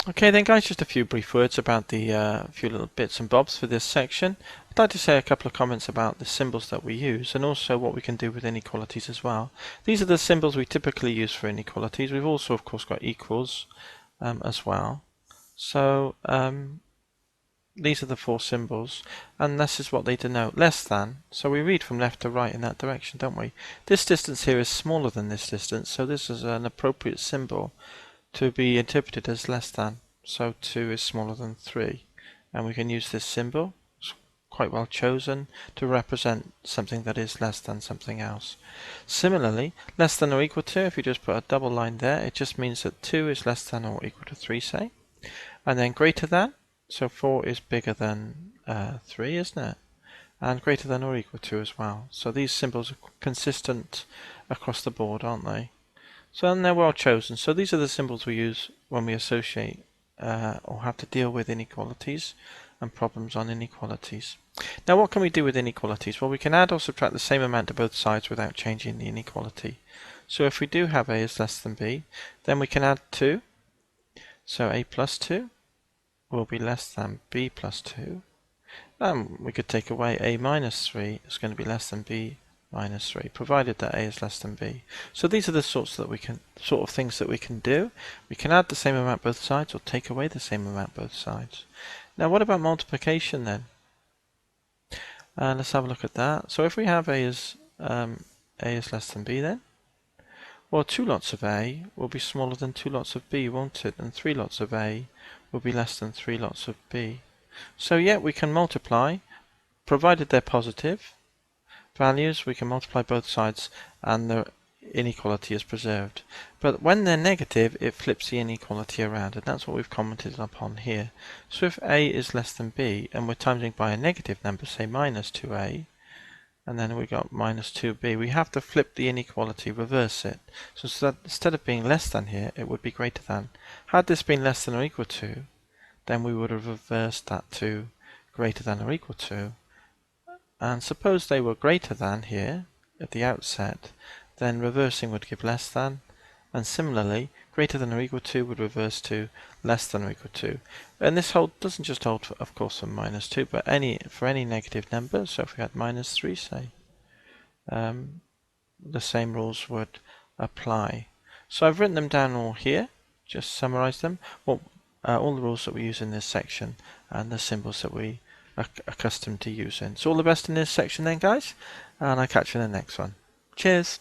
Okay then guys, just a few brief words about the few little bits and bobs for this section. I'd like to say a couple of comments about the symbols that we use and also what we can do with inequalities as well. These are the symbols we typically use for inequalities. We've also of course got equals as well. So these are the four symbols, and this is what they denote: less than. So we read from left to right in that direction, don't we? This distance here is smaller than this distance, so this is an appropriate symbol to be interpreted as less than. So 2 is smaller than 3, and we can use this symbol. It's quite well chosen to represent something that is less than something else. Similarly, less than or equal to, if you just put a double line there, it just means that 2 is less than or equal to 3, say. And then greater than, so 4 is bigger than 3, isn't it? And greater than or equal to as well. So these symbols are consistent across the board, aren't they? So then they're well chosen. So these are the symbols we use when we associate or have to deal with inequalities and problems on inequalities. Now what can we do with inequalities? Well, we can add or subtract the same amount to both sides without changing the inequality. So if we do have a is less than b, then we can add 2. So a plus 2 will be less than b plus 2. We could take away a minus 3 is going to be less than b minus 3, provided that a is less than b. So these are the sort of things that we can do. We can add the same amount both sides or take away the same amount both sides. Now what about multiplication then? Let's have a look at that. So if we have a is less than b then, well, 2 lots of a will be smaller than 2 lots of b, won't it? And 3 lots of a will be less than 3 lots of b. So yeah, we can multiply, provided they're positive values. We can multiply both sides and the inequality is preserved. But when they're negative, it flips the inequality around, and that's what we've commented upon here. So if a is less than b and we're timesing by a negative number, say minus 2a, and then we got minus 2b, we have to flip the inequality, reverse it. So instead of being less than here, it would be greater than. Had this been less than or equal to, then we would have reversed that to greater than or equal to. And suppose they were greater than here at the outset, then reversing would give less than, and similarly greater than or equal to would reverse to less than or equal to. And this doesn't just hold for, of course, for minus 2, but for any negative number. So if we had minus 3, say, the same rules would apply. So I've written them down all here, just summarize them. Well, all the rules that we use in this section and the symbols that we are accustomed to using. So all the best in this section then, guys, and I'll catch you in the next one. Cheers!